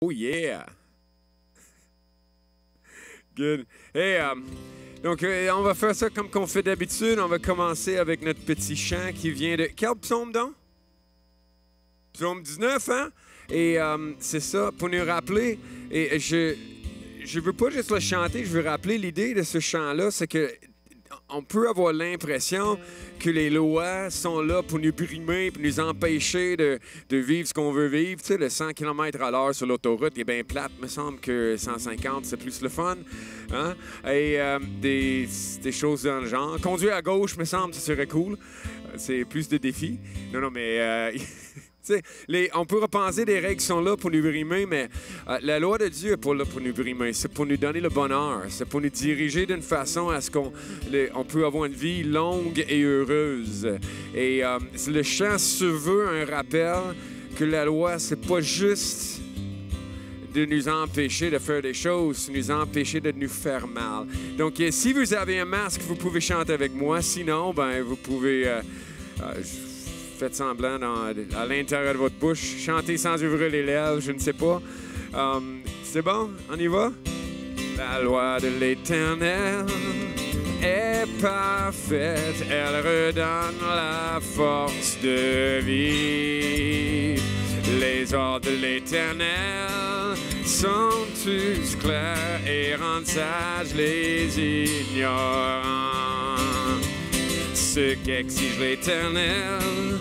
Oh yeah! Good. Hey, donc, on va faire ça comme qu'on fait d'habitude. On va commencer avec notre petit chant qui vient de... Quel psaume donc? Psaume 19, hein? Et c'est ça, pour nous rappeler, et je veux pas juste le chanter, je veux rappeler l'idée de ce chant-là, c'est que on peut avoir l'impression que les lois sont là pour nous brimer, pour nous empêcher de vivre ce qu'on veut vivre. Tu sais, le 100 km/h sur l'autoroute est bien plate. Il me semble que 150, c'est plus le fun. Hein? Et des choses dans le genre. Conduire à gauche, me semble, ça serait cool. C'est plus de défis. Non, mais... on peut repenser des règles qui sont là pour nous brimer, mais la loi de Dieu n'est pas là pour nous brimer. C'est pour nous donner le bonheur. C'est pour nous diriger d'une façon à ce qu'on peut avoir une vie longue et heureuse. Et le chant se veut un rappel que la loi, c'est pas juste de nous empêcher de faire des choses, de nous empêcher de nous faire mal. Donc, si vous avez un masque, vous pouvez chanter avec moi. Sinon, ben, vous pouvez... faites semblant à l'intérieur de votre bouche. Chantez sans ouvrir les lèvres, je ne sais pas. C'est bon? On y va? La loi de l'Éternel est parfaite. Elle redonne la force de vie. Les ordres de l'Éternel sont tous clairs et rendent sages les ignorants. Ce qu'exige l'Éternel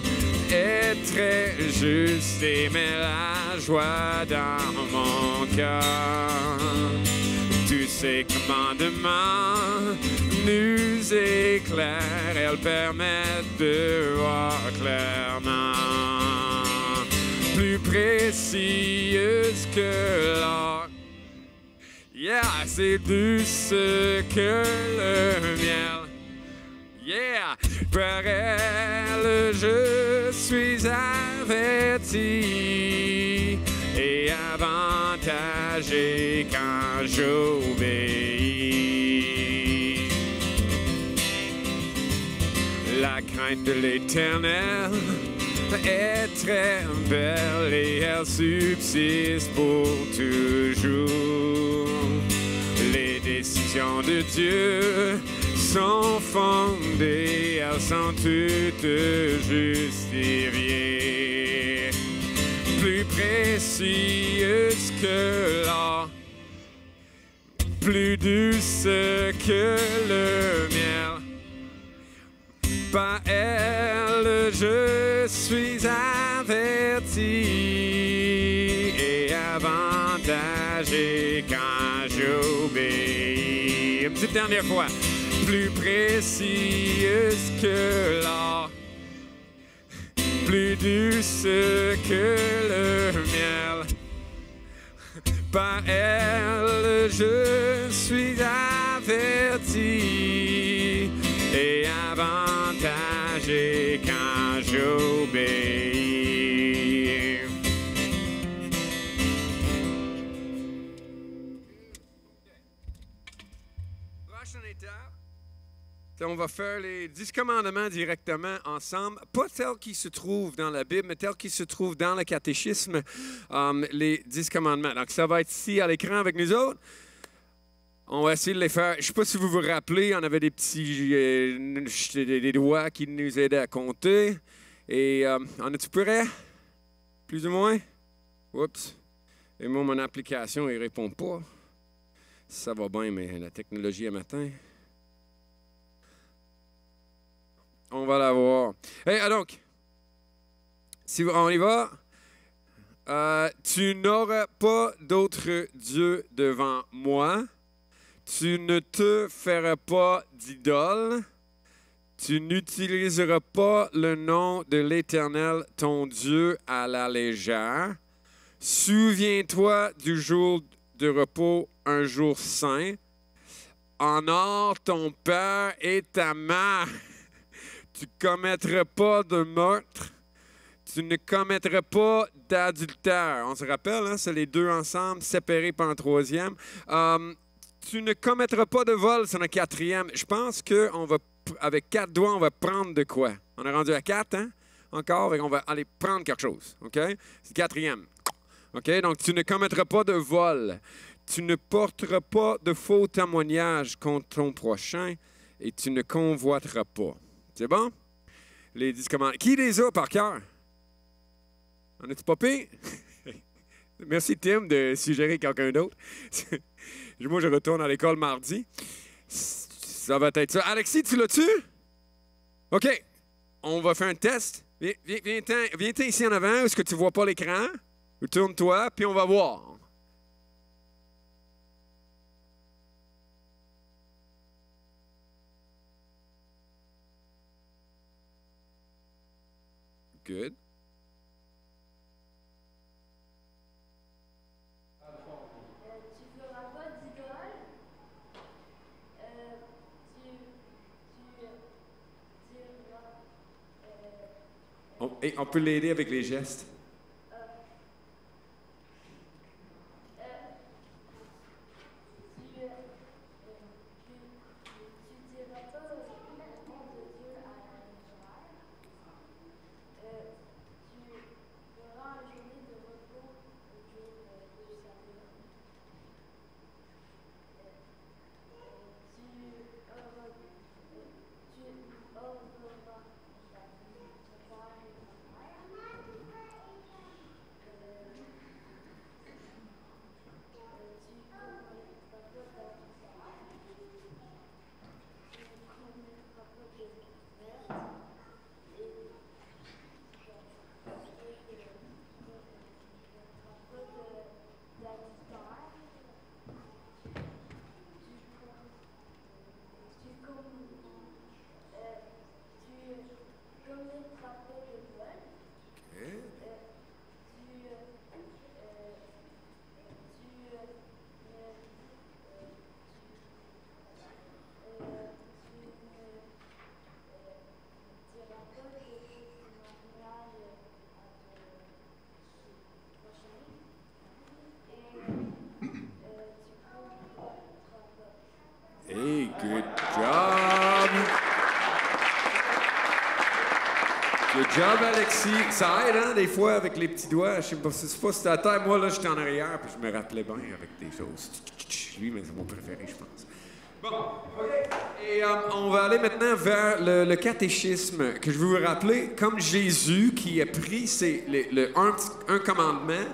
est très juste et met la joie dans mon cœur. Tous ses commandements nous éclairent, elles permettent de voir clairement. Plus précieuse que l'or. Yeah, c'est douce que le miel. Yeah! Par elle, je suis averti et avantagé quand j'obéis. La crainte de l'Éternel est très belle et elle subsiste pour toujours. Les décisions de Dieu sont fondées, elles sont toutes justifiées. Plus précieuses que l'or, plus douce que le miel. Par elle, je suis averti et avantagé quand j'obéis. Une petite dernière fois. Plus précieuse que l'or, plus douce que le miel. Par elle, je suis averti et avantagé quand j'obéis. Prochaine étape. On va faire les 10 commandements directement ensemble, pas tels qu'ils se trouvent dans la Bible, mais tels qu'ils se trouvent dans le catéchisme, les 10 commandements. Donc, ça va être ici à l'écran avec nous autres. On va essayer de les faire. Je ne sais pas si vous vous rappelez, on avait des petits des doigts qui nous aidaient à compter. Et on est-tu prêt? Plus ou moins? Oups. Et moi, mon application, il ne répond pas. Ça va bien, mais la technologie à matin... On va la voir. Hey, donc, si on y va, tu n'auras pas d'autre Dieu devant moi. Tu ne te feras pas d'idole. Tu n'utiliseras pas le nom de l'Éternel, ton Dieu, à la légère. Souviens-toi du jour de repos, un jour saint. Honore ton père et ta mère. Tu ne commettras pas de meurtre. Tu ne commettras pas d'adultère. On se rappelle, hein, c'est les deux ensemble, séparés par un troisième. Tu ne commettras pas de vol, c'est un quatrième. Je pense qu'avec 4 doigts, on va prendre de quoi? On est rendu à 4, hein? Encore, on va aller prendre quelque chose. OK? C'est le quatrième. OK? Donc, tu ne commettras pas de vol. Tu ne porteras pas de faux témoignages contre ton prochain et tu ne convoiteras pas. C'est bon? Les 10 commandements. Qui les a par cœur? En as-tu pas pire? Merci, Tim, de suggérer quelqu'un d'autre. Moi, je retourne à l'école mardi. Ça va être ça. Alexis, tu l'as-tu? OK. On va faire un test. Viens-t'en ici en avant. Est-ce que tu ne vois pas l'écran? Tourne-toi, puis on va voir. Good. On peut l'aider avec les gestes. Hey, good job! Good job, Alexis. Ça aide, hein, des fois, avec les petits doigts. Je sais pas si c'était à terre. Moi, là, j'étais en arrière, puis je me rappelais bien avec des choses. Lui, mais c'est mon préféré, je pense. Bon, OK. Et on va aller maintenant vers le catéchisme, que je veux vous rappeler, comme Jésus qui a pris un commandement,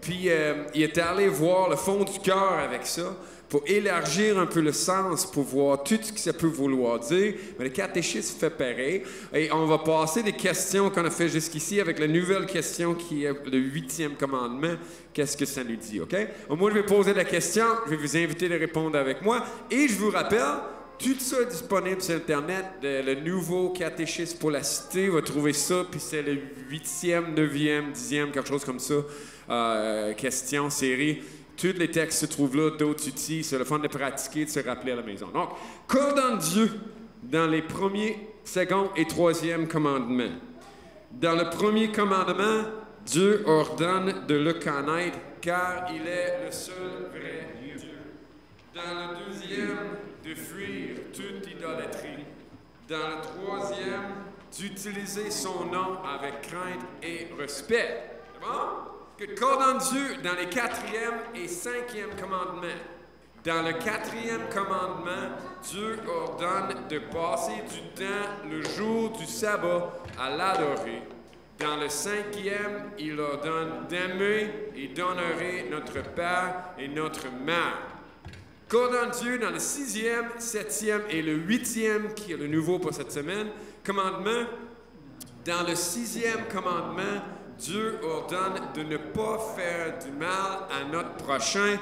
puis il est allé voir le fond du cœur avec ça, pour élargir un peu le sens, pour voir tout ce que ça peut vouloir dire. Mais le catéchisme fait pareil. Et on va passer des questions qu'on a fait jusqu'ici avec la nouvelle question qui est le 8e commandement. Qu'est-ce que ça nous dit, OK? Moi, je vais poser la question, je vais vous inviter à répondre avec moi. Et je vous rappelle, tout ça est disponible sur Internet. Le nouveau catéchisme pour la cité, vous trouver ça, puis c'est le 8e, 9e, 10e, quelque chose comme ça. Question, série. Tous les textes se trouvent là, d'autres outils. C'est le fun de pratiquer, de se rappeler à la maison. Donc, qu'ordonne Dieu dans les premiers, second et troisième commandements? Dans le premier commandement, Dieu ordonne de le connaître, car il est le seul vrai Dieu. Dans le deuxième, de fuir toute idolâtrie. Dans le troisième, d'utiliser son nom avec crainte et respect. C'est bon? Qu'ordonne Dieu dans les 4e et 5e commandements. Dans le 4e commandement, Dieu ordonne de passer du temps le jour du sabbat à l'adorer. Dans le 5e, il ordonne d'aimer et d'honorer notre père et notre mère. Qu'ordonne Dieu dans le 6e, 7e et le 8e, qui est le nouveau pour cette semaine, commandement. Dans le 6e commandement, Dieu ordonne de ne pas faire du mal à notre prochain,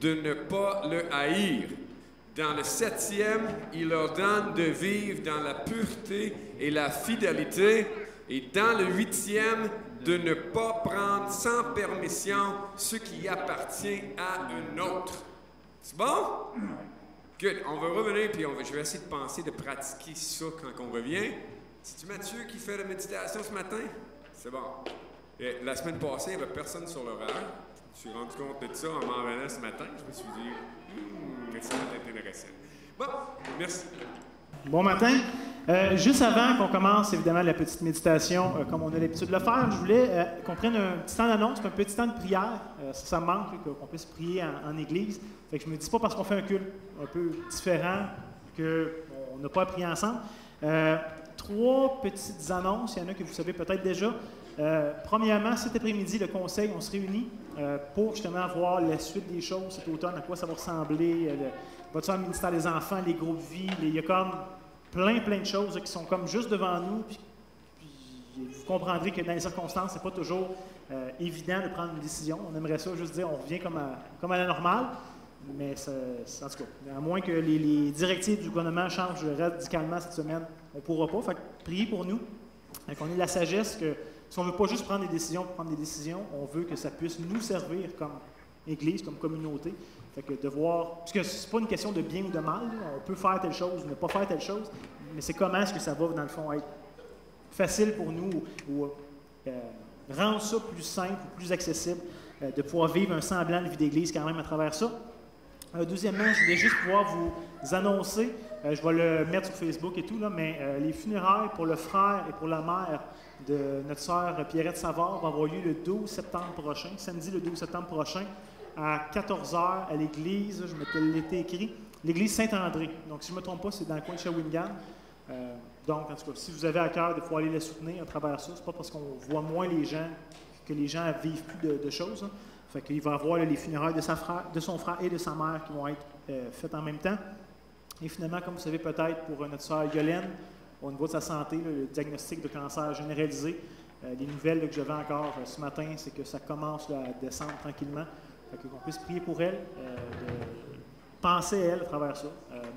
de ne pas le haïr. Dans le 7e, il ordonne de vivre dans la pureté et la fidélité. Et dans le 8e, de ne pas prendre sans permission ce qui appartient à un autre. C'est bon? Good. On va revenir, puis je vais essayer de penser, de pratiquer ça quand on revient. C'est-tu Mathieu qui fait la méditation ce matin? C'est bon. Et la semaine passée, il n'y avait personne sur l'horaire. Je me suis rendu compte de ça en m'en revenant ce matin. Je me suis dit, ça va être intéressant. Bon, merci. Bon matin. Juste avant qu'on commence, évidemment, la petite méditation, comme on a l'habitude de le faire, je voulais qu'on prenne un petit temps d'annonce, un petit temps de prière. Ça me manque qu'on puisse prier en Église. Fait que je me dis pas parce qu'on fait un culte un peu différent qu'on n'a pas à prier ensemble. 3 petites annonces, il y en a que vous savez peut-être déjà. Premièrement, cet après-midi, le conseil, on se réunit pour justement voir la suite des choses cet automne, à quoi ça va ressembler, votre ministère des enfants, les groupes vie, il y a comme plein de choses qui sont comme juste devant nous, puis vous comprendrez que dans les circonstances, c'est pas toujours évident de prendre une décision. On aimerait ça juste dire, on revient comme à la normale, mais en tout cas, à moins que les directives du gouvernement changent radicalement cette semaine, on ne pourra pas. Fait que priez pour nous, qu'on ait la sagesse que si on ne veut pas juste prendre des décisions pour prendre des décisions, on veut que ça puisse nous servir comme Église, comme communauté. Fait que de voir, parce que c'est pas une question de bien ou de mal, là. On peut faire telle chose ou ne pas faire telle chose, mais c'est comment est-ce que ça va, dans le fond, être facile pour nous ou rendre ça plus simple, plus accessible, de pouvoir vivre un semblant de vie d'Église quand même à travers ça. Deuxièmement, je voulais juste pouvoir vous annoncer, je vais le mettre sur Facebook et tout, là, mais les funérailles pour le frère et pour la mère de notre sœur Pierrette Savard vont avoir lieu le 12 septembre prochain, samedi le 12 septembre prochain, à 14h à l'église, je m'étais l'été écrit, l'église Saint-André. Donc, si je ne me trompe pas, c'est dans le coin de Shawinigan. Donc, en tout cas, si vous avez à cœur de pouvoir aller les soutenir à travers ça, c'est pas parce qu'on voit moins les gens que les gens vivent plus de choses. Hein. Fait qu'il va y avoir là, les funérailles de son frère et de sa mère qui vont être faites en même temps. Et finalement, comme vous savez peut-être, pour notre sœur Yolène, au niveau de sa santé, là, le diagnostic de cancer généralisé, les nouvelles là, que j'avais encore ce matin, c'est que ça commence là, à descendre tranquillement. Fait qu'on puisse prier pour elle, de penser à elle à travers ça,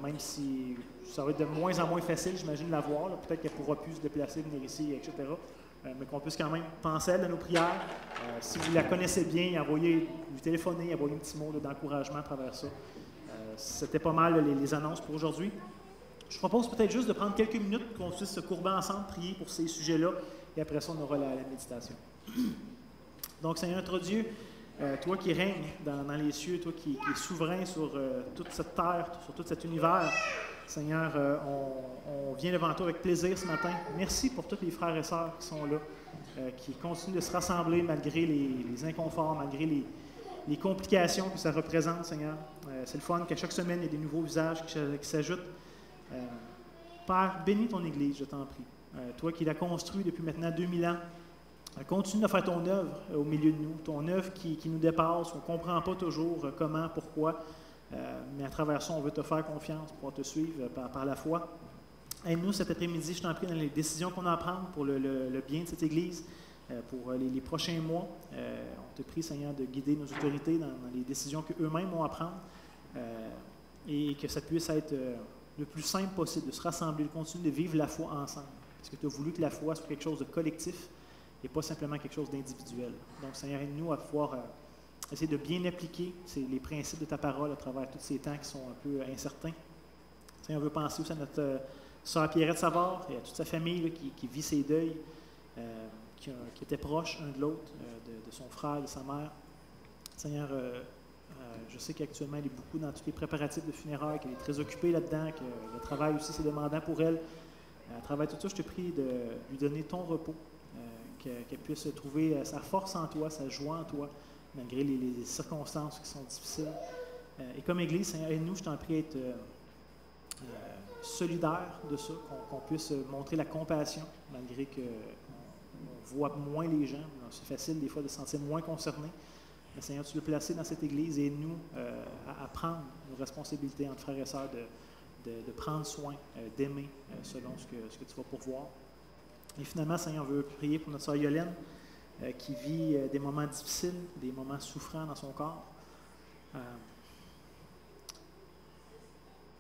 même si ça va être de moins en moins facile, j'imagine, de la voir. Peut-être qu'elle ne pourra plus se déplacer, venir ici, etc. Mais qu'on puisse quand même penser à elle dans nos prières. Si vous la connaissez bien, lui téléphoner, envoyer un petit mot d'encouragement à travers ça. C'était pas mal les annonces pour aujourd'hui. Je propose peut-être juste de prendre quelques minutes qu'on puisse se courber ensemble, prier pour ces sujets-là, et après ça, on aura la méditation. Donc, Seigneur notre Dieu, toi qui règnes dans les cieux, toi qui es souverain sur toute cette terre, sur tout cet univers, Seigneur, on vient devant toi avec plaisir ce matin. Merci pour tous les frères et sœurs qui sont là, qui continuent de se rassembler malgré les inconforts, malgré les complications que ça représente, Seigneur. C'est le fun qu'à chaque semaine, il y ait des nouveaux visages qui s'ajoutent. Père, bénis ton Église, je t'en prie. Toi qui l'as construit depuis maintenant 2000 ans, continue de faire ton œuvre au milieu de nous, ton œuvre qui nous dépasse, on ne comprend pas toujours comment, pourquoi, mais à travers ça, on veut te faire confiance pour te suivre par la foi. Aide-nous cet après-midi, je t'en prie, dans les décisions qu'on a à prendre pour le bien de cette Église, pour les prochains mois. On te prie, Seigneur, de guider nos autorités dans les décisions qu'eux-mêmes ont à prendre et que ça puisse être le plus simple possible, de se rassembler, de continuer de vivre la foi ensemble. Parce que tu as voulu que la foi soit quelque chose de collectif et pas simplement quelque chose d'individuel. Donc, Seigneur, aide-nous à pouvoir essayer de bien appliquer les principes de ta parole à travers tous ces temps qui sont un peu incertains. Seigneur, on veut penser aussi à notre sœur Pierrette Savard et à toute sa famille là, qui vit ses deuils, qui étaient proches un de l'autre, de son frère, de sa mère. Seigneur, je sais qu'actuellement, elle est beaucoup dans tous les préparatifs de funérailles, qu'elle est très occupée là-dedans, que le travail aussi, c'est demandant pour elle. À travers tout ça, je te prie de lui donner ton repos, qu'elle puisse trouver sa force en toi, sa joie en toi, malgré les circonstances qui sont difficiles. Et comme Église, Seigneur, aide-nous, je t'en prie, à être solidaires de ça, qu'on puisse montrer la compassion, malgré qu'on voit moins les gens. C'est facile des fois de se sentir moins concerné. Mais Seigneur, tu l'as placé dans cette Église et aide-nous à prendre nos responsabilités entre frères et sœurs, de prendre soin, d'aimer selon ce que tu vas pourvoir. Et finalement, Seigneur, on veut prier pour notre sœur Yolène qui vit des moments difficiles, des moments souffrants dans son corps.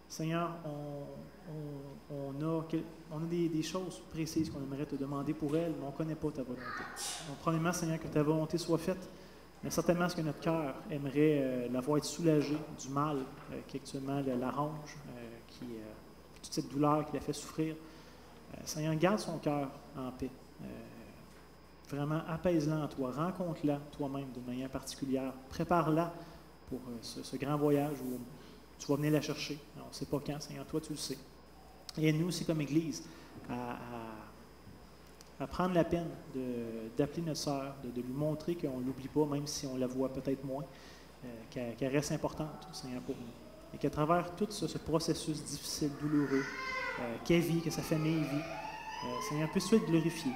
Seigneur, on a des choses précises qu'on aimerait te demander pour elle, mais on ne connaît pas ta volonté. Donc, premièrement, Seigneur, que ta volonté soit faite, mais certainement ce que notre cœur aimerait la voir être soulagée du mal qui actuellement la ronge, toute cette douleur qui la fait souffrir. Seigneur, garde son cœur en paix. Vraiment, apaise-la en toi. Rencontre-la toi-même d'une manière particulière. Prépare-la pour ce grand voyage où tu vas venir la chercher. On ne sait pas quand, Seigneur, toi tu le sais. Et nous aussi, comme Église, à prendre la peine d'appeler notre sœur, de lui montrer qu'on ne l'oublie pas, même si on la voit peut-être moins, qu'elle reste importante, Seigneur, pour nous. Et qu'à travers tout ce processus difficile, douloureux, qu'elle vit, que sa famille vit, Seigneur, puisse-tu être glorifié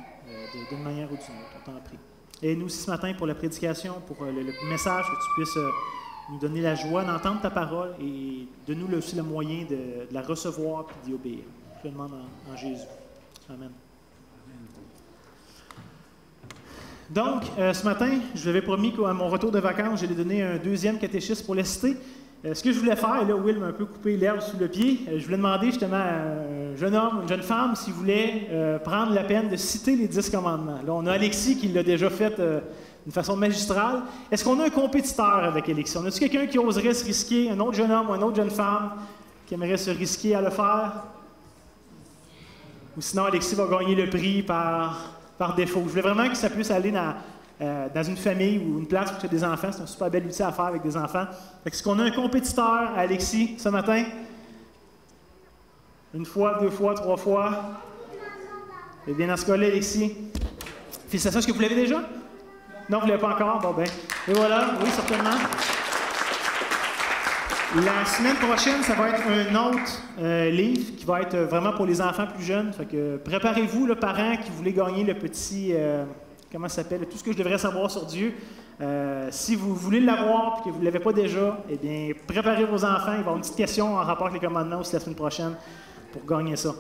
d'une manière ou d'une autre, on t'en prie. Et nous aussi ce matin pour la prédication, pour le message, que tu puisses nous donner la joie d'entendre ta parole et donne-nous aussi le moyen de la recevoir et d'y obéir. Je le demande en Jésus. Amen. Donc, ce matin, je vous avais promis qu'à mon retour de vacances, j'allais donner un deuxième catéchisme pour la cité. Ce que je voulais faire, et là, Will m'a un peu coupé l'herbe sous le pied, je voulais demander justement à un jeune homme ou une jeune femme s'il voulait prendre la peine de citer les 10 commandements. Là, on a Alexis qui l'a déjà fait d'une façon magistrale. Est-ce qu'on a un compétiteur avec Alexis? On a-t-il quelqu'un qui oserait se risquer, un autre jeune homme ou une autre jeune femme qui aimerait se risquer à le faire? Ou sinon, Alexis va gagner le prix par défaut. Je voulais vraiment que ça puisse aller dans une famille ou une place où il y a des enfants. C'est un super bel outil à faire avec des enfants. Est-ce qu'on a un compétiteur, Alexis, ce matin? Une fois, 2 fois, 3 fois? Eh bien, dans ce cas-là, Alexis, félicitations. Est-ce que vous l'avez déjà? Non, vous ne l'avez pas encore? Bon, ben. Et voilà, oui, certainement. La semaine prochaine, ça va être un autre livre qui va être vraiment pour les enfants plus jeunes. Fait que préparez-vous, les parents qui voulaient gagner le petit, comment ça s'appelle, tout ce que je devrais savoir sur Dieu. Si vous voulez l'avoir et que vous ne l'avez pas déjà, eh bien, préparez vos enfants. Il va y avoir une petite question en rapport avec les commandements aussi la semaine prochaine pour gagner ça.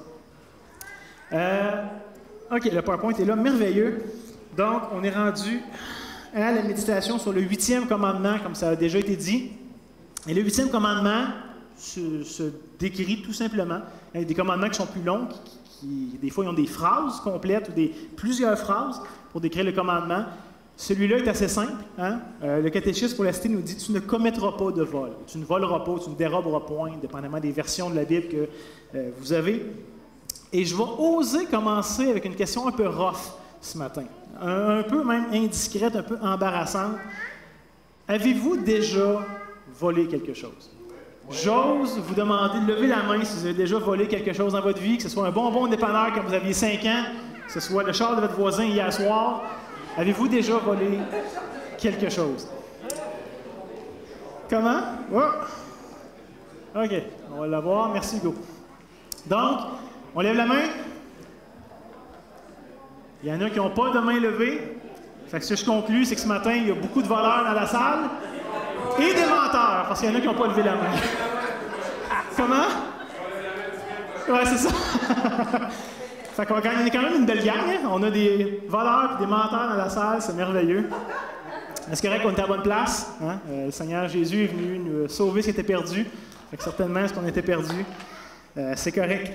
OK, le PowerPoint est là, merveilleux. Donc, on est rendu à la méditation sur le 8e commandement, comme ça a déjà été dit. Et le 8e commandement se décrit tout simplement avec des commandements qui sont plus longs, qui des fois, ils ont des phrases complètes ou plusieurs phrases pour décrire le commandement. Celui-là est assez simple. Hein? Le catéchisme pour la cité nous dit « Tu ne commettras pas de vol. Tu ne voleras pas, tu ne déroberas point, dépendamment des versions de la Bible que vous avez. » Et je vais oser commencer avec une question un peu rough ce matin, un peu même indiscrète, un peu embarrassante. Avez-vous déjà volé quelque chose? J'ose vous demander de lever la main si vous avez déjà volé quelque chose dans votre vie, que ce soit un bonbon dépanneur quand vous aviez 5 ans, que ce soit le char de votre voisin hier soir. Avez-vous déjà volé quelque chose? Comment? Oh. OK, on va l'avoir. Merci, Hugo. Donc, on lève la main. Il y en a qui n'ont pas de main levée. Fait que ce que je conclus, c'est que ce matin, il y a beaucoup de voleurs dans la salle et des menteurs, parce qu'il y en a qui n'ont pas levé la main. Comment? Ouais, c'est ça. Fait qu'on est quand même une belle gang. Hein? On a des voleurs et des menteurs dans la salle, c'est merveilleux. Est-ce correct qu'on était à la bonne place? Hein? Le Seigneur Jésus est venu nous sauver ce qui était perdu. Fait que certainement, ce qu'on était perdu, c'est correct.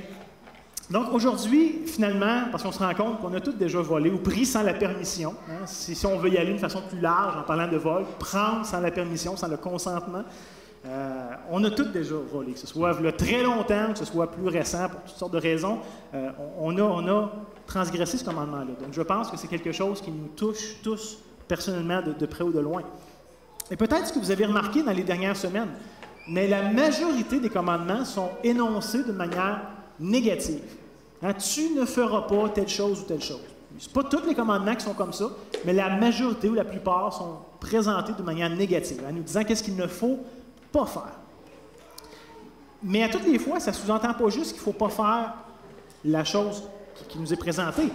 Donc aujourd'hui, finalement, parce qu'on se rend compte qu'on a tous déjà volé ou pris sans la permission, hein, si on veut y aller d'une façon plus large en parlant de vol, prendre sans la permission, sans le consentement, on a tous déjà volé, que ce soit il y a très longtemps, que ce soit plus récent, pour toutes sortes de raisons, on a transgressé ce commandement-là. Donc je pense que c'est quelque chose qui nous touche tous personnellement de près ou de loin. Et peut-être ce que vous avez remarqué dans les dernières semaines, mais la majorité des commandements sont énoncés de manière négative. Hein, tu ne feras pas telle chose ou telle chose. Ce pas tous les commandements qui sont comme ça, mais la majorité ou la plupart sont présentés de manière négative, en nous disant qu'est-ce qu'il ne faut pas faire. Mais à toutes les fois, ça ne sous-entend pas juste qu'il ne faut pas faire la chose qui nous est présentée.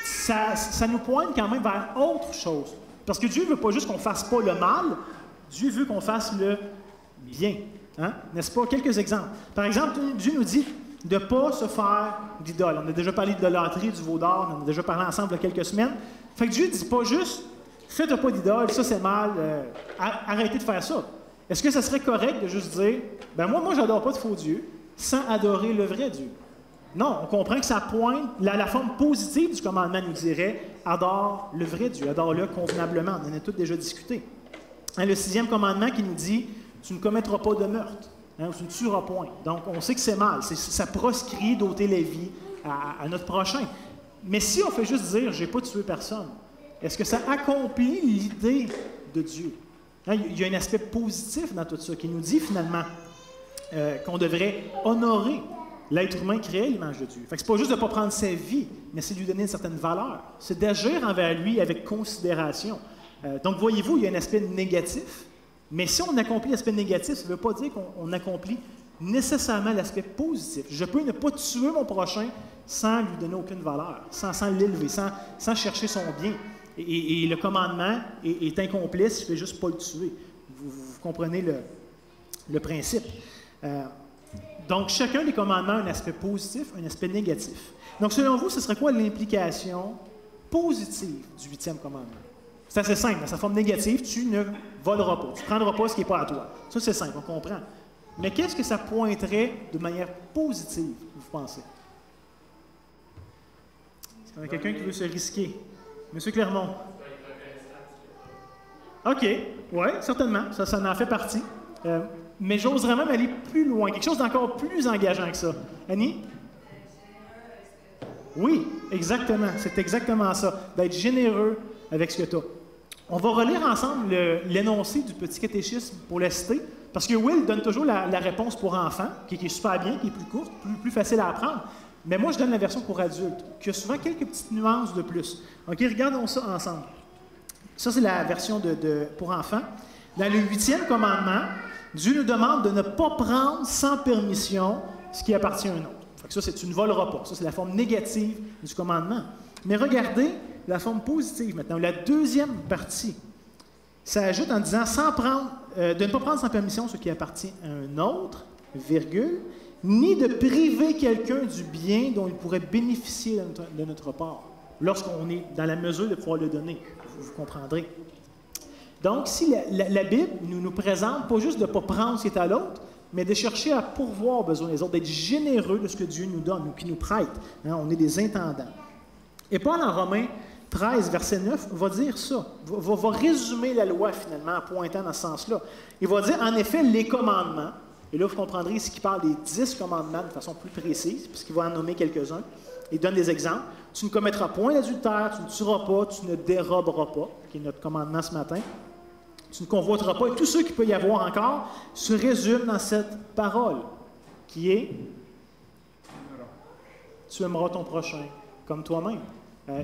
Ça nous pointe quand même vers autre chose. Parce que Dieu ne veut pas juste qu'on ne fasse pas le mal, Dieu veut qu'on fasse le bien. Hein? N'est-ce pas? Quelques exemples. Par exemple, Dieu nous dit de ne pas se faire d'idole. On a déjà parlé d'idolâtrie, du veau d'or, on en a déjà parlé ensemble il y a quelques semaines. Fait que Dieu ne dit pas juste « faites pas d'idole, ça c'est mal, arrêtez de faire ça ». Est-ce que ça serait correct de juste dire « ben moi j'adore pas de faux dieux sans adorer le vrai Dieu ». Non, on comprend que ça pointe, la forme positive du commandement nous dirait « adore le vrai Dieu, adore-le convenablement ». On en a tous déjà discuté. Hein, le 6e commandement qui nous dit « tu ne commettras pas de meurtre ». Hein, tu ne tueras point. Donc, on sait que c'est mal. Ça proscrit d'ôter la vie à notre prochain. Mais si on fait juste dire « j'ai pas tué personne », est-ce que ça accomplit l'idée de Dieu? Hein, il y a un aspect positif dans tout ça qui nous dit finalement qu'on devrait honorer L'être humain créé l'image de Dieu. Fait que c'est pas juste de ne pas prendre sa vie, mais c'est de lui donner une certaine valeur. C'est d'agir envers lui avec considération. Donc, voyez-vous, il y a un aspect négatif, mais si on accomplit l'aspect négatif, ça ne veut pas dire qu'on accomplit nécessairement l'aspect positif. Je peux ne pas tuer mon prochain sans lui donner aucune valeur, sans l'élever, sans chercher son bien. Et le commandement est incomplet si je ne fais juste pas le tuer. Vous comprenez le principe. Donc, chacun des commandements a un aspect positif, un aspect négatif. Donc, selon vous, ce serait quoi l'implication positive du 8e commandement? C'est assez simple. Dans sa forme négative, tu ne voleras pas. Tu ne prendras pas ce qui n'est pas à toi. Ça, c'est simple, on comprend. Mais qu'est-ce que ça pointerait de manière positive, vous pensez? Est-ce qu'il y a quelqu'un qui veut se risquer? Monsieur Clermont. OK, oui, certainement. Ça en fait partie. Mais j'oserais même aller plus loin, quelque chose d'encore plus engageant que ça. Annie? Oui, exactement. C'est exactement ça. D'être généreux avec ce que tu as. On va relire ensemble l'énoncé du petit catéchisme pour la citer, parce que Will donne toujours la réponse pour enfants, qui est super bien, qui est plus courte, plus facile à apprendre. Mais moi, je donne la version pour adultes, qui a souvent quelques petites nuances de plus. OK, regardons ça ensemble. Ça, c'est la version pour enfants. Dans le 8e commandement, Dieu nous demande de ne pas prendre sans permission ce qui appartient à un autre. Fait que ça, c'est tu ne voleras pas. Ça, c'est la forme négative du commandement. Mais regardez la forme positive maintenant. La deuxième partie, ça ajoute en disant de ne pas prendre sans permission ce qui appartient à un autre, virgule, ni de priver quelqu'un du bien dont il pourrait bénéficier de notre part, lorsqu'on est dans la mesure de pouvoir le donner. Vous comprendrez. Donc, si la Bible nous présente pas juste de ne pas prendre ce qui est à l'autre, mais de chercher à pourvoir aux besoins des autres, d'être généreux de ce que Dieu nous donne ou qu'il nous prête. Hein, on est des intendants. Et Paul, en Romains 13, verset 9, va dire ça, va résumer la loi finalement en pointant dans ce sens-là. Il va dire, en effet, les commandements, et là vous comprendrez ici qu'il parle des 10 commandements de façon plus précise, puisqu'il va en nommer quelques-uns. Il donne des exemples. Tu ne commettras point l'adultère, tu ne tueras pas, tu ne déroberas pas, qui est notre commandement ce matin. Tu ne convoiteras pas. Et tout ce qu'il peut y avoir encore se résume dans cette parole, qui est « Tu aimeras ton prochain comme toi-même ».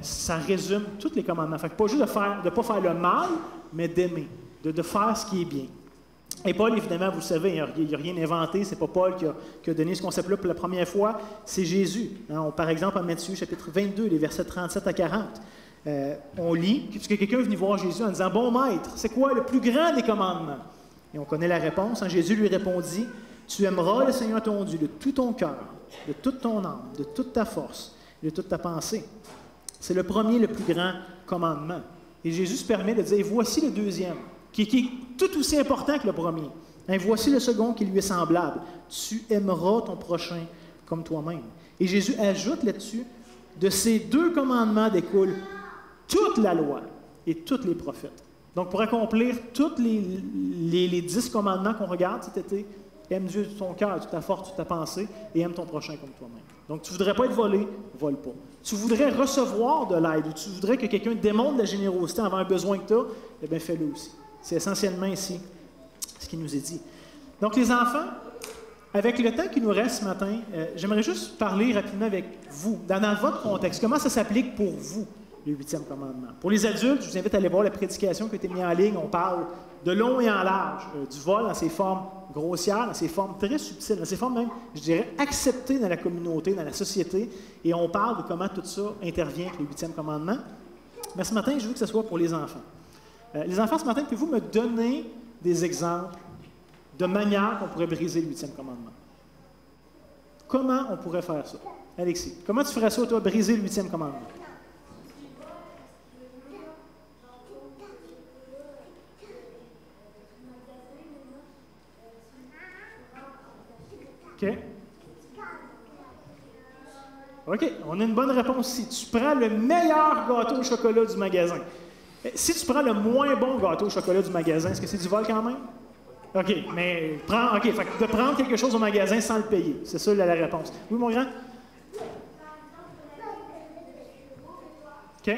Ça résume tous les commandements. Fait que pas juste de ne pas faire le mal, mais d'aimer, de faire ce qui est bien. Et Paul, évidemment, vous le savez, il n'a rien inventé. Ce n'est pas Paul qui a donné ce concept-là pour la première fois. C'est Jésus. Hein, par exemple, en Matthieu, chapitre 22, les versets 37 à 40, on lit, puisque quelqu'un est venu voir Jésus en disant « Bon maître, c'est quoi le plus grand des commandements? » Et on connaît la réponse. Hein, Jésus lui répondit « Tu aimeras le Seigneur ton Dieu de tout ton cœur, de toute ton âme, de toute ta force, et de toute ta pensée. » C'est le premier, le plus grand commandement. Et Jésus se permet de dire, et voici le deuxième, qui est tout aussi important que le premier. Et voici le second qui lui est semblable. Tu aimeras ton prochain comme toi-même. Et Jésus ajoute là-dessus, de ces 2 commandements découle toute la loi et tous les prophètes. Donc, pour accomplir tous les 10 commandements qu'on regarde cet été, aime Dieu de ton cœur, de toute ta force, de toute ta pensée, et aime ton prochain comme toi-même. Donc, tu ne voudrais pas être volé, vole pas. Tu voudrais recevoir de l'aide, ou tu voudrais que quelqu'un démontre de la générosité envers un besoin que tu as, eh bien, fais-le aussi. C'est essentiellement ici ce qui nous est dit. Donc, les enfants, avec le temps qui nous reste ce matin, j'aimerais juste parler rapidement avec vous, dans votre contexte. Comment ça s'applique pour vous, le 8e commandement? Pour les adultes, je vous invite à aller voir la prédication qui a été mise en ligne. On parle de long et en large du vol dans ses formes grossières, dans ses formes très subtiles, dans ses formes même, je dirais, acceptées dans la communauté, dans la société. Et on parle de comment tout ça intervient avec le 8e commandement. Mais ce matin, je veux que ce soit pour les enfants. Les enfants, ce matin, pouvez-vous me donner des exemples de manière qu'on pourrait briser le 8e commandement? Comment on pourrait faire ça? Alexis, comment tu ferais ça, toi, briser le 8e commandement? OK. OK, on a une bonne réponse ici. Tu prends le meilleur gâteau au chocolat du magasin. Si tu prends le moins bon gâteau au chocolat du magasin, est-ce que c'est du vol quand même? OK, mais fait que de prendre quelque chose au magasin sans le payer. C'est ça la réponse. Oui, mon grand? OK.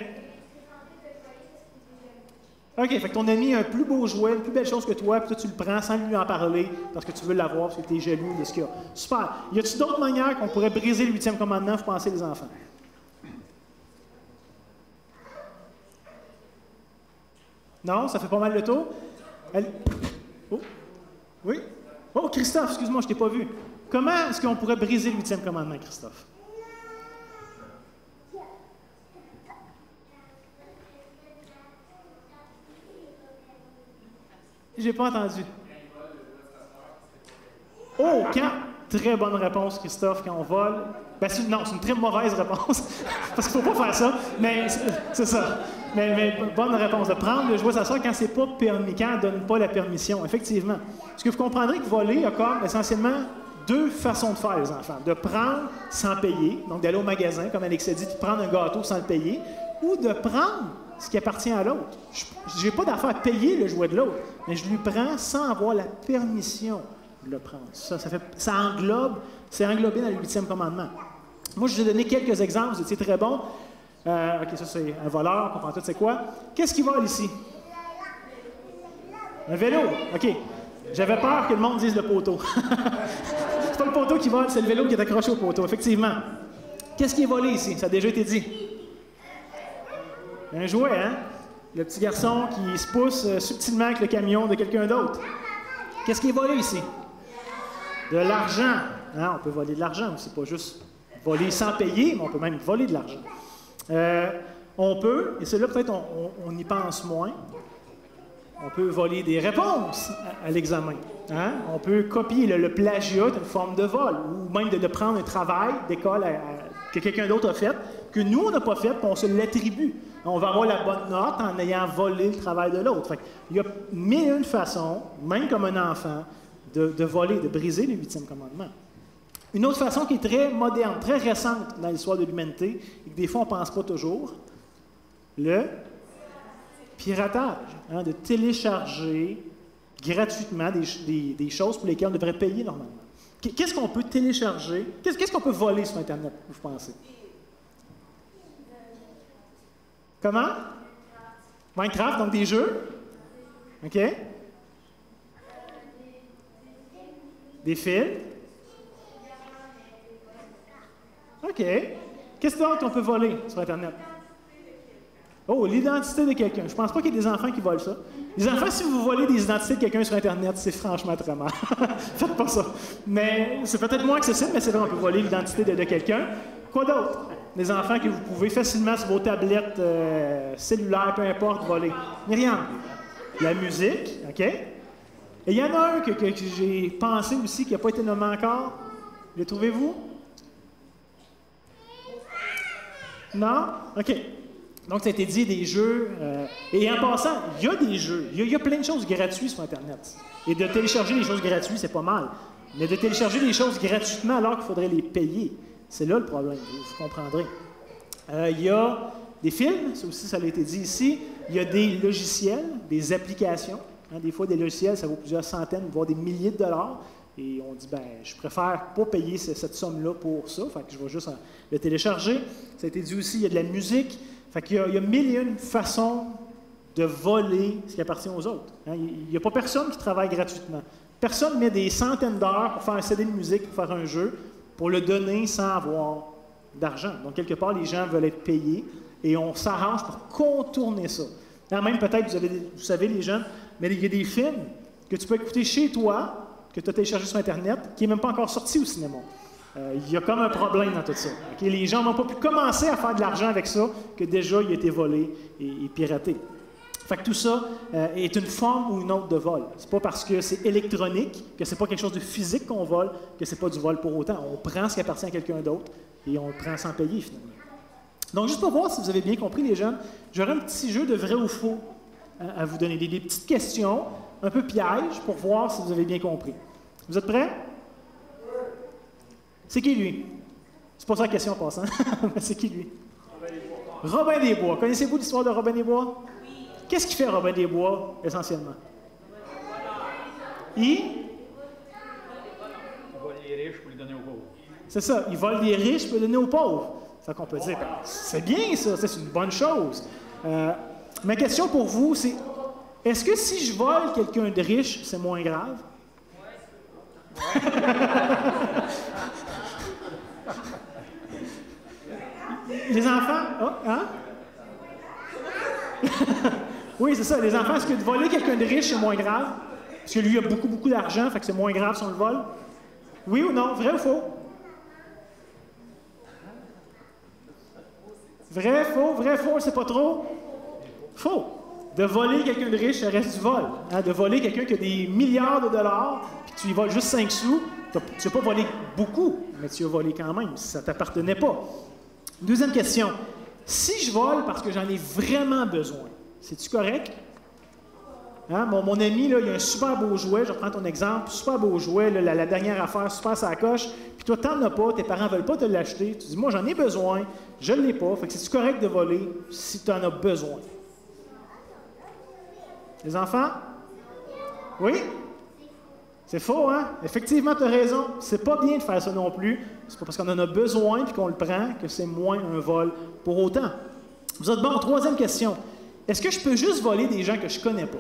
OK, fait que ton ami a un plus beau jouet, une plus belle chose que toi, puis toi, tu le prends sans lui en parler parce que tu veux l'avoir, parce que tu es jaloux de ce qu'il a. Super. Y a-t-il d'autres manières qu'on pourrait briser le 8e commandement, vous pensez, les enfants? Non, ça fait pas mal le tour. Oh, oui? Oh, Christophe, excuse-moi, je t'ai pas vu. Comment est-ce qu'on pourrait briser le 8e commandement, Christophe? J'ai pas entendu. Oh, quand? Très bonne réponse, Christophe, quand on vole. Ben, non, c'est une très mauvaise réponse, parce qu'il ne faut pas faire ça, mais c'est ça. Mais bonne réponse, de prendre le jouet s'asseoir quand c'est pas permis, quand on ne donne pas la permission, effectivement. Parce que vous comprendrez que voler a comme essentiellement deux façons de faire, les enfants. De prendre sans payer, donc d'aller au magasin, comme Alex a dit, de prendre un gâteau sans le payer, ou de prendre ce qui appartient à l'autre. Je n'ai pas d'affaire à payer le jouet de l'autre, mais je lui prends sans avoir la permission de le prendre. Ça englobe, c'est englobé dans le 8e commandement. Moi, je vous ai donné quelques exemples, vous étiez très bons. OK, ça c'est un voleur, on comprend tout c'est quoi. Qu'est-ce qui vole ici? Un vélo, OK. J'avais peur que le monde dise le poteau. C'est pas le poteau qui vole, c'est le vélo qui est accroché au poteau, effectivement. Qu'est-ce qui est volé ici? Ça a déjà été dit. Un jouet, hein? Le petit garçon qui se pousse subtilement avec le camion de quelqu'un d'autre. Qu'est-ce qui est volé ici? De l'argent. Hein? On peut voler de l'argent, c'est pas juste voler sans payer, mais on peut même voler de l'argent. On peut, et celui-là peut-être on y pense moins, on peut voler des réponses à l'examen. Hein? On peut copier le plagiat d'une forme de vol, ou même de prendre un travail d'école que quelqu'un d'autre a fait, que nous, on n'a pas fait, puis on se l'attribue. On va avoir la bonne note en ayant volé le travail de l'autre. Il y a mille et une façons, même comme un enfant, de voler, de briser le 8e commandement. Une autre façon qui est très moderne, très récente dans l'histoire de l'humanité, et que des fois on ne pense pas toujours, le piratage, hein, de télécharger gratuitement des choses pour lesquelles on devrait payer normalement. Qu'est-ce qu'on peut télécharger? Qu'est-ce qu'on peut voler sur Internet, vous pensez? Comment? Minecraft, donc des jeux? OK? Des films? OK. Qu'est-ce d'autre qu'on peut voler sur Internet? Oh, l'identité de quelqu'un. Je pense pas qu'il y ait des enfants qui volent ça. Les enfants, si vous volez des identités de quelqu'un sur Internet, c'est franchement très mal. Faites pas ça. Mais c'est peut-être moins accessible, mais c'est vrai, on peut voler l'identité de quelqu'un. Quoi d'autre? Les enfants que vous pouvez facilement sur vos tablettes cellulaires, peu importe, voler. Myriam, la musique, OK? Et il y en a un que j'ai pensé aussi qui n'a pas été nommé encore. Le trouvez-vous? Non? OK. Donc, ça a été dit, des jeux. Et en passant, il y a des jeux. Il y a plein de choses gratuites sur Internet. Et de télécharger des choses gratuites, c'est pas mal. Mais de télécharger des choses gratuitement alors qu'il faudrait les payer, c'est là le problème, vous comprendrez. Il y a des films, ça aussi, ça a été dit ici. Il y a des logiciels, des applications. Hein, des fois, des logiciels, ça vaut plusieurs centaines, voire des milliers de dollars. Et on dit, ben, je préfère pas payer cette somme-là pour ça. Fait que je vais juste le télécharger. Ça a été dit aussi, il y a de la musique. Fait qu'il y a mille et une façons de voler ce qui appartient aux autres. Hein, il n'y a pas personne qui travaille gratuitement. Personne met des centaines d'heures pour faire un CD de musique, pour faire un jeu, pour le donner sans avoir d'argent. Donc, quelque part, les gens veulent être payés et on s'arrange pour contourner ça. Là, même peut-être, vous savez, les jeunes, mais il y a des films que tu peux écouter chez toi, que tu as téléchargé sur Internet, qui n'est même pas encore sorti au cinéma. Il y a comme un problème dans tout ça. Okay? Les gens n'ont pas pu commencer à faire de l'argent avec ça, que déjà il a été volé et piraté. Fait que tout ça est une forme ou une autre de vol. C'est pas parce que c'est électronique, que c'est pas quelque chose de physique qu'on vole, que c'est pas du vol pour autant. On prend ce qui appartient à quelqu'un d'autre et on le prend sans payer finalement. Donc juste pour voir si vous avez bien compris les jeunes, j'aurai un petit jeu de vrai ou faux à vous donner. Des petites questions, un peu pièges, pour voir si vous avez bien compris. Vous êtes prêts? C'est qui lui? C'est pas ça la question en passant. C'est qui lui? Robin des Bois. Connaissez-vous l'histoire de Robin des Bois? Oui. Qu'est-ce qu'il fait Robin des Bois, essentiellement? Il vole les riches pour les donner aux pauvres. C'est ça, il vole les riches pour les donner aux pauvres. Fait qu'on peut dire, ben, c'est bien ça, c'est une bonne chose. Ma question pour vous, c'est Est-ce que si je vole quelqu'un de riche, c'est moins grave? Les enfants? Oh, hein? Oui, c'est ça. Les enfants, est-ce que de voler quelqu'un de riche, c'est moins grave? Parce que lui, il a beaucoup, beaucoup d'argent, fait que c'est moins grave si on le vole? Oui ou non? Vrai ou faux? Vrai, faux, c'est pas trop? Faux. De voler quelqu'un de riche, ça reste du vol. Hein? De voler quelqu'un qui a des milliards de dollars, puis tu lui voles juste 5 sous, tu n'as pas volé beaucoup, mais tu as volé quand même, si ça ne t'appartenait pas. Deuxième question. Si je vole parce que j'en ai vraiment besoin, c'est-tu correct? Hein? Mon ami, là, il a un super beau jouet, je reprends ton exemple, super beau jouet, là, la dernière affaire, super sacoche, puis toi, tu n'en as pas, tes parents ne veulent pas te l'acheter, tu dis, moi, j'en ai besoin, je ne l'ai pas, fait que c'est-tu correct de voler si tu en as besoin? Les enfants? Oui? C'est faux, hein? Effectivement, tu as raison. C'est pas bien de faire ça non plus. C'est pas parce qu'on en a besoin et qu'on le prend que c'est moins un vol pour autant. Vous êtes bon? Troisième question. Est-ce que je peux juste voler des gens que je connais pas?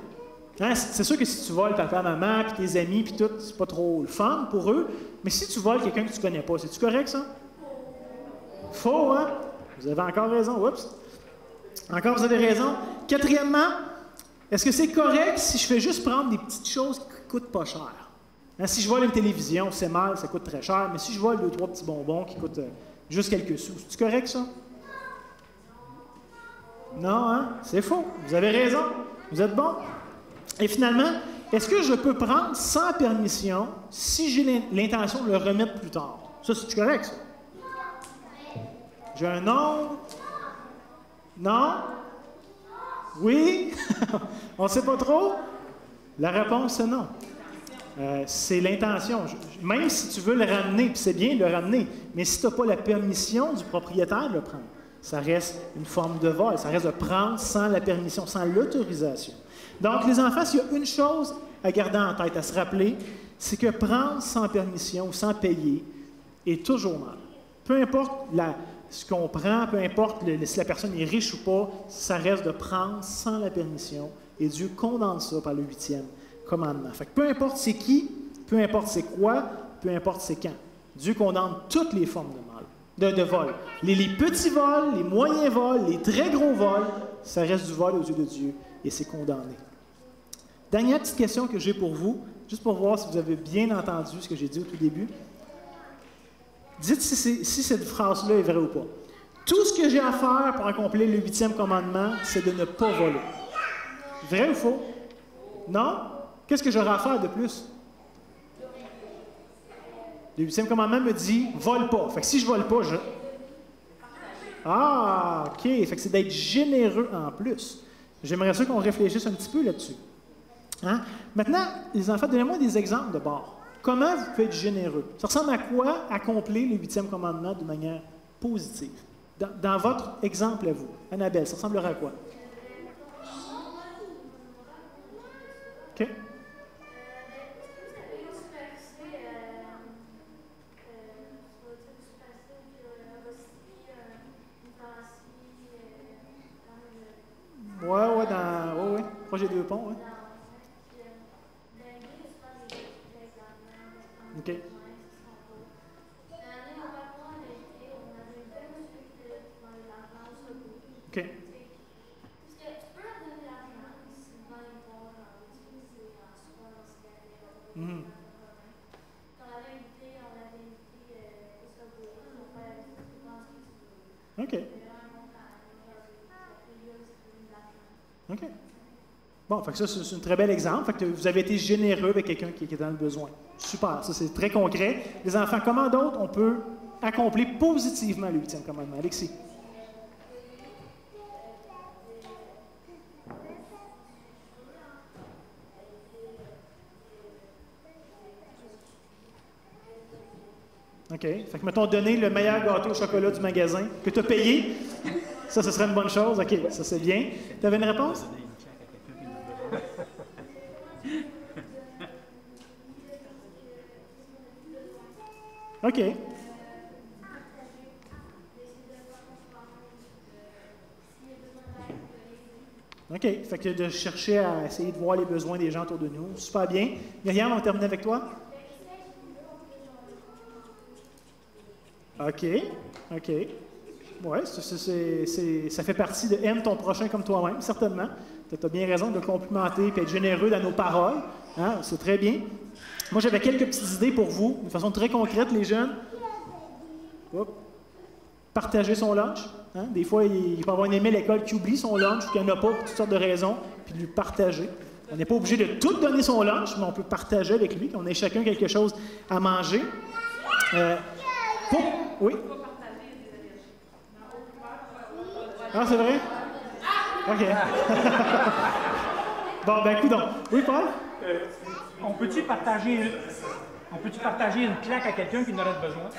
Hein? C'est sûr que si tu voles papa, maman, puis tes amis, puis tout, c'est pas trop le fun pour eux. Mais si tu voles quelqu'un que tu connais pas, c'est-tu correct, ça? Faux, hein? Vous avez encore raison. Oups. Encore, vous avez raison. Quatrièmement, est-ce que c'est correct si je fais juste prendre des petites choses qui coûtent pas cher? Hein, si je vole une télévision, c'est mal, ça coûte très cher, mais si je vole 2-3 petits bonbons qui coûtent juste quelques sous, c'est correct, ça? Non, hein? C'est faux. Vous avez raison. Vous êtes bon. Et finalement, est-ce que je peux prendre sans permission si j'ai l'intention de le remettre plus tard? Ça, c'est correct, ça? J'ai un non? Non? Oui? On ne sait pas trop? La réponse, c'est non. C'est l'intention. Même si tu veux le ramener, puis c'est bien de le ramener, mais si tu n'as pas la permission du propriétaire de le prendre, ça reste une forme de vol. Ça reste de prendre sans la permission, sans l'autorisation. Donc, les enfants, s'il y a une chose à garder en tête, à se rappeler, c'est que prendre sans permission ou sans payer est toujours mal. Peu importe ce qu'on prend, peu importe si la personne est riche ou pas, ça reste de prendre sans la permission. Et Dieu condamne ça par le 8e commandement. Fait que peu importe c'est qui, peu importe c'est quoi, peu importe c'est quand. Dieu condamne toutes les formes de vol. Les petits vols, les moyens vols, les très gros vols, ça reste du vol aux yeux de Dieu et c'est condamné. Dernière petite question que j'ai pour vous, juste pour voir si vous avez bien entendu ce que j'ai dit au tout début. Dites si cette phrase-là est vraie ou pas. Tout ce que j'ai à faire pour accomplir le 8e commandement, c'est de ne pas voler. Vrai ou faux? Non? Qu'est-ce que j'aurai à faire de plus? Le 8e commandement me dit « vole pas ». Fait que si je vole pas, je... Ah, OK. Fait que c'est d'être généreux en plus. J'aimerais ça qu'on réfléchisse un petit peu là-dessus. Hein? Maintenant, les enfants, donnez-moi des exemples de bord. Comment vous pouvez être généreux? Ça ressemble à quoi accomplir le 8e commandement de manière positive? Dans votre exemple à vous. Annabelle, ça ressemblera à quoi? OK. Ouais. Projet 2 ponts, ouais. OK. OK. Mm-hmm. OK. OK. Bon, fait que ça, c'est un très bel exemple. Fait que vous avez été généreux avec quelqu'un qui est dans le besoin. Super, ça, c'est très concret. Les enfants, comment d'autres on peut accomplir positivement le 8e commandement? Alexis? OK. Fait que, mettons, donner le meilleur gâteau au chocolat du magasin que tu as payé. Ça, ce serait une bonne chose. OK, ça, c'est bien. Tu avais une réponse? OK. OK. Fait que de chercher à essayer de voir les besoins des gens autour de nous. Super bien. Myriam, on va terminer avec toi. OK. OK. Oui, ça fait partie de aime ton prochain comme toi-même, certainement. Tu as bien raison de complimenter et être généreux dans nos paroles. Hein? C'est très bien. Moi, j'avais quelques petites idées pour vous, de façon très concrète, les jeunes. Hop. Partager son lunch. Hein? Des fois, il peut y avoir un aimé à l'école qui oublie son lunch, qu'il n'y en a pas pour toutes sortes de raisons, puis de lui partager. On n'est pas obligé de tout donner son lunch, mais on peut partager avec lui, qu'on ait chacun quelque chose à manger. Oui? Ah, c'est vrai? OK. Bon, ben, coudonc. Oui, Paul? On peut-tu partager une claque à quelqu'un qui en aurait besoin?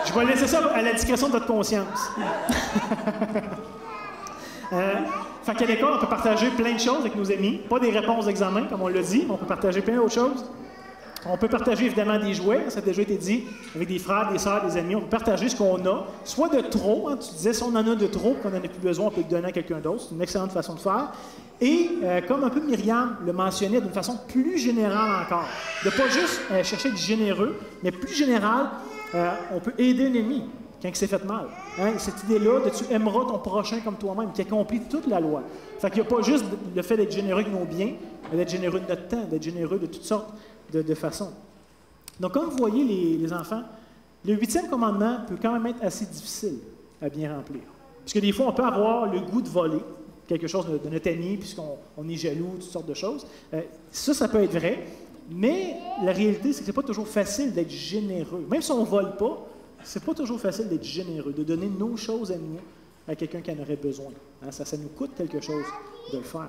Je vais laisser ça à la discrétion de votre conscience. Fait qu'à l'école, on peut partager plein de choses avec nos amis. Pas des réponses d'examen, comme on l'a dit, mais on peut partager plein d'autres choses. On peut partager évidemment des jouets, ça a déjà été dit, avec des frères, des sœurs, des amis. On peut partager ce qu'on a, soit de trop, hein, tu disais, si on en a de trop, qu'on n'en a plus besoin, on peut le donner à quelqu'un d'autre. C'est une excellente façon de faire. Et comme un peu Myriam le mentionnait, d'une façon plus générale encore, de pas juste chercher à être généreux, mais plus général, on peut aider un ami quand il s'est fait mal. Hein? Cette idée-là de tu aimeras ton prochain comme toi-même, qui accomplit toute la loi. Fait qu'il n'y a pas juste le fait d'être généreux avec nos biens, mais d'être généreux de notre temps, d'être généreux de toutes sortes de façons. Donc, comme vous voyez, les enfants, le 8e commandement peut quand même être assez difficile à bien remplir. Parce que des fois, on peut avoir le goût de voler quelque chose de notre ami, puisqu'on est jaloux, toutes sortes de choses. Ça peut être vrai, mais la réalité, c'est que ce n'est pas toujours facile d'être généreux. Même si on ne vole pas, c'est pas toujours facile d'être généreux, de donner nos choses à nous, à quelqu'un qui en aurait besoin. Hein, ça nous coûte quelque chose de le faire.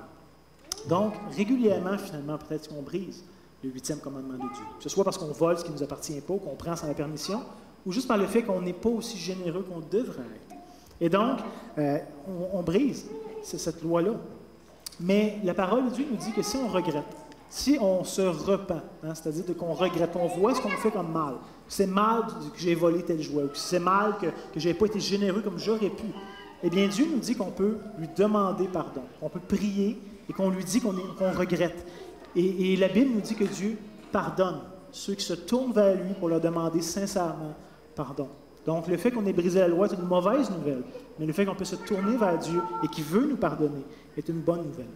Donc, régulièrement, finalement, peut-être qu'on brise le 8e commandement de Dieu. Que ce soit parce qu'on vole ce qui ne nous appartient pas, qu'on prend sans la permission, ou juste par le fait qu'on n'est pas aussi généreux qu'on devrait être. Et donc, on brise cette loi-là. Mais la parole de Dieu nous dit que si on regrette, si on se repent, hein, c'est-à-dire qu'on regrette, on voit ce qu'on fait comme mal, c'est mal que j'ai volé tel jouet, ou que c'est mal que je n'ai pas été généreux comme j'aurais pu, eh bien, Dieu nous dit qu'on peut lui demander pardon, qu'on peut prier et qu'on lui dit qu'on regrette. Et la Bible nous dit que Dieu pardonne ceux qui se tournent vers lui pour leur demander sincèrement pardon. Donc, le fait qu'on ait brisé la loi est une mauvaise nouvelle, mais le fait qu'on peut se tourner vers Dieu et qu'il veut nous pardonner est une bonne nouvelle.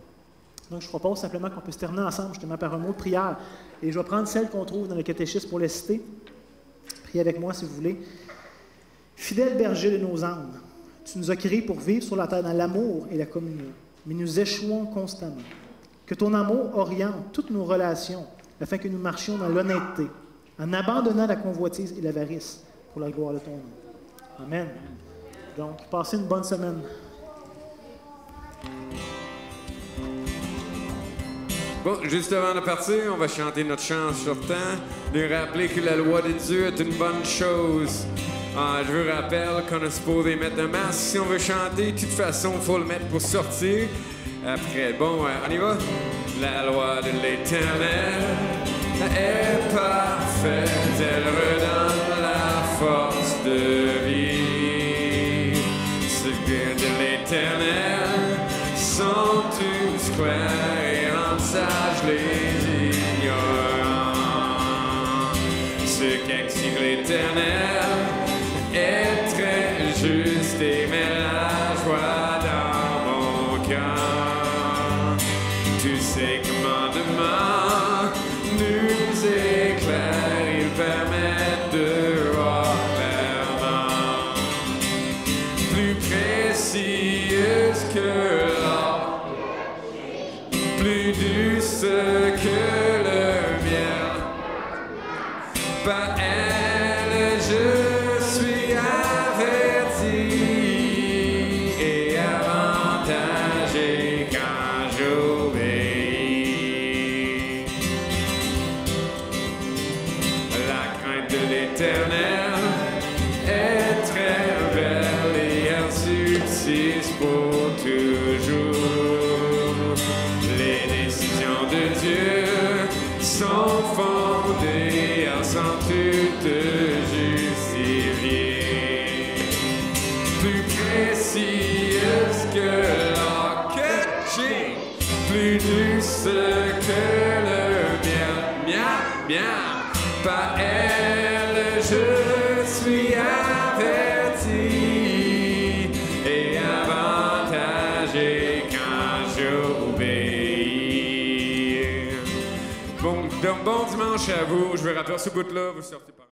Donc, je propose simplement qu'on peut se terminer ensemble justement par un mot de prière. Et je vais prendre celle qu'on trouve dans le catéchisme pour les citer. Priez avec moi si vous voulez. Fidèle berger de nos âmes, tu nous as créés pour vivre sur la terre dans l'amour et la communion, mais nous échouons constamment. Que ton amour oriente toutes nos relations afin que nous marchions dans l'honnêteté, en abandonnant la convoitise et l'avarice pour la gloire de ton nom. Amen. Donc, passez une bonne semaine. Bon, juste avant de partir, on va chanter notre chant sur temps, lui rappeler que la loi de Dieu est une bonne chose. Je vous rappelle qu'on est supposé mettre un masque si on veut chanter. De toute façon, il faut le mettre pour sortir. Après, bon, on y va? La loi de l'Éternel est parfaite, elle redonne la force de vie. Ceux de l'Éternel sont tous clairs et rendent sages les ignorants. Ceux qui excitent l'Éternel est très juste et met la joie dans mon cœur. Tous ces commandements nous éclairent, ils permettent de voir clairement. Plus précieuse que l'or, plus douce que le miel. Par elle je suis averti et avantagé quand j'obéis. douce que le miel. Miam, miam. Par elle, je suis averti et avantagé quand j'obéis. Bon dimanche à vous. Je vais rappeler ce bout-là. Vous sortez pas.